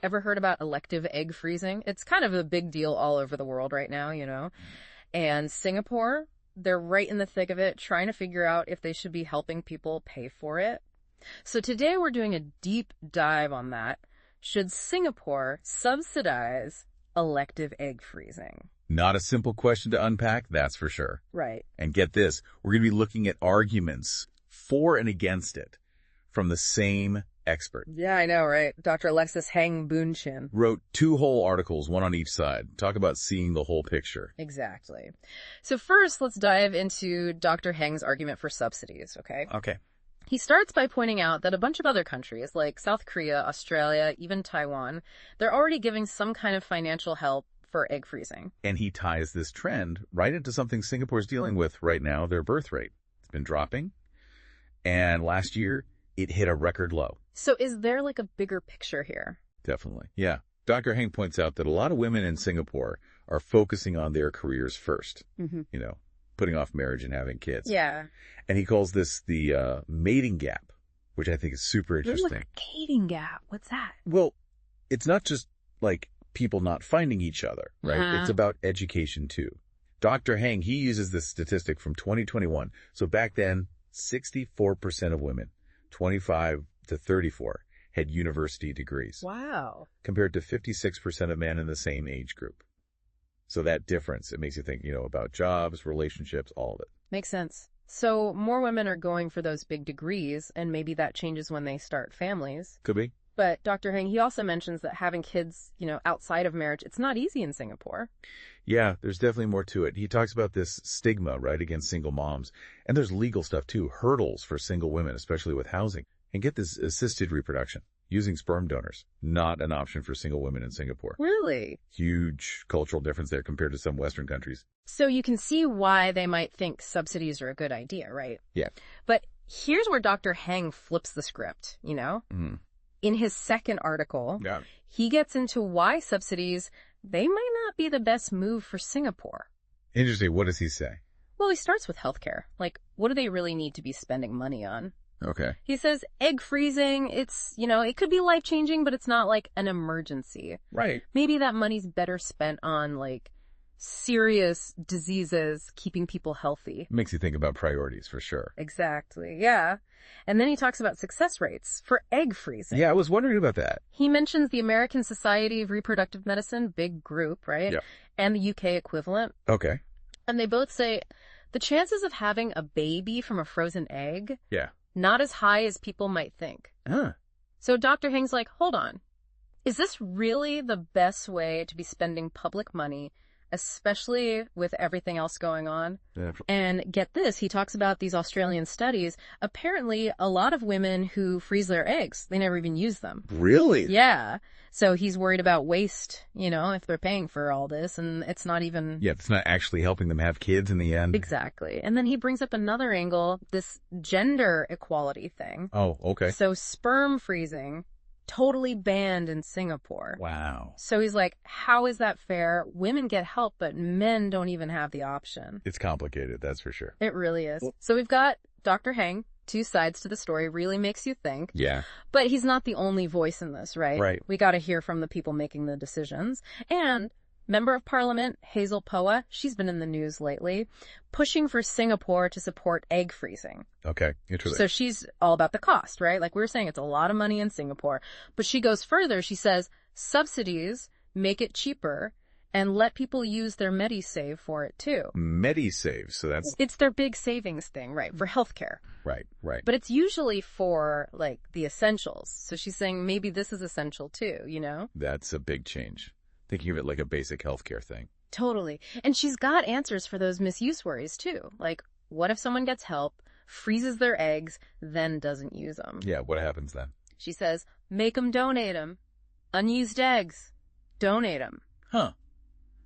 Ever heard about elective egg freezing? It's kind of a big deal all over the world right now, you know. And Singapore, they're right in the thick of it, trying to figure out if they should be helping people pay for it. So today we're doing a deep dive on that. Should Singapore subsidize elective egg freezing? Not a simple question to unpack, that's for sure. Right. And get this, we're going to be looking at arguments for and against it from the same expert. Yeah, I know, right? Dr. Alexis Heng Boon Chin Wrote 2 whole articles, one on each side. Talk about seeing the whole picture. Exactly. So first, let's dive into Dr. Heng's argument for subsidies, okay? Okay. He starts by pointing out that a bunch of other countries, like South Korea, Australia, even Taiwan, they're already giving some kind of financial help for egg freezing. And he ties this trend right into something Singapore's dealing with right now, their birth rate. It's been dropping. And last year, it hit a record low. So is there like a bigger picture here? Definitely. Yeah. Dr. Heng points out that a lot of women in Singapore are focusing on their careers first, putting off marriage and having kids. Yeah. And he calls this the mating gap, which I think is super interesting. There's a mating gap. What's that? Well, it's not just like people not finding each other, right? It's about education too. Dr. Heng, he uses this statistic from 2021. So back then, 64% of women, 25 to 34, had university degrees. Wow. Compared to 56% of men in the same age group. So that difference, it makes you think, about jobs, relationships, all of it. Makes sense. So more women are going for those big degrees, and maybe that changes when they start families. Could be. But Dr. Heng, he also mentions that having kids, outside of marriage, it's not easy in Singapore. Yeah, there's definitely more to it. He talks about this stigma, right, against single moms. And there's legal stuff too, hurdles for single women, especially with housing. And get this, assisted reproduction, using sperm donors, not an option for single women in Singapore. Really? Huge cultural difference there compared to some Western countries. So you can see why they might think subsidies are a good idea, right? Yeah. But here's where Dr. Heng flips the script, In his second article, he gets into why subsidies, they might not be the best move for Singapore. Interesting. What does he say? Well, he starts with healthcare. Like, what do they really need to be spending money on? Okay. He says egg freezing, it's, it could be life-changing, but it's not like an emergency. Right. Maybe that money's better spent on, like, serious diseases, keeping people healthy. Makes you think about priorities for sure. Exactly, yeah. And then he talks about success rates for egg freezing. Yeah, I was wondering about that. He mentions the American Society of Reproductive Medicine, big group, right? Yeah. And the UK equivalent. Okay. And they both say the chances of having a baby from a frozen egg, not as high as people might think. So Dr. Heng's like, hold on. Is this really the best way to be spending public money, especially with everything else going on? And get this, he talks about these Australian studies. Apparently, a lot of women who freeze their eggs, they never even use them. Really? Yeah. So he's worried about waste, if they're paying for all this, and it's not even... Yeah, it's not actually helping them have kids in the end. Exactly. And then he brings up another angle, this gender equality thing. Oh, okay. So sperm freezing, totally banned in Singapore. Wow. So he's like, how is that fair? Women get help, but men don't even have the option. It's complicated, that's for sure. It really is. So we've got Dr. Heng, 2 sides to the story, really makes you think. Yeah. But he's not the only voice in this, right? Right. We got to hear from the people making the decisions. And Member of Parliament Hazel Poa, she's been in the news lately, pushing for Singapore to support egg freezing. Okay, interesting. So she's all about the cost, right? Like we were saying, it's a lot of money in Singapore. But she goes further. She says subsidies make it cheaper and let people use their MediSave for it too. MediSave, so that's... It's their big savings thing, right? For healthcare. Right. But it's usually for, like, the essentials. So she's saying maybe this is essential too, That's a big change. Thinking of it like a basic healthcare thing. Totally. And she's got answers for those misuse worries too. Like, what if someone gets help, freezes their eggs, then doesn't use them? Yeah, what happens then? She says, make them donate them. Unused eggs, donate them. Huh.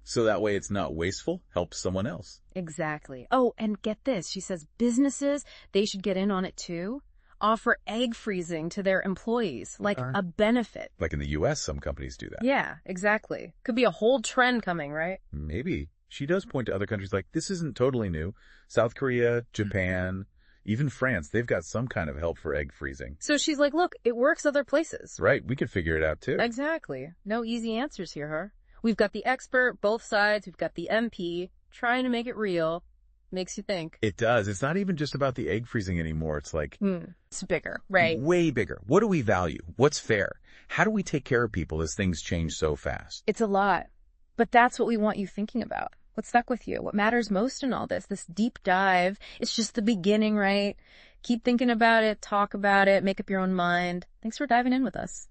So that way it's not wasteful, helps someone else. Exactly. Oh, and get this. She says businesses, they should get in on it too. Offer egg freezing to their employees, like a benefit. Like in the U.S., some companies do that. Yeah, exactly. Could be a whole trend coming, right? Maybe. She does point to other countries like, this isn't totally new. South Korea, Japan, Even France, they've got some kind of help for egg freezing. So she's like, look, it works other places. Right, we could figure it out too. Exactly. No easy answers here, huh? We've got the expert, both sides. We've got the MP, trying to make it real. Makes you think. It does. It's not even just about the egg freezing anymore. It's like... It's bigger, right? Way bigger. What do we value? What's fair? How do we take care of people as things change so fast? It's a lot. But that's what we want you thinking about. What stuck with you? What matters most in all this? This deep dive. It's just the beginning, right? Keep thinking about it, talk about it, make up your own mind. Thanks for diving in with us.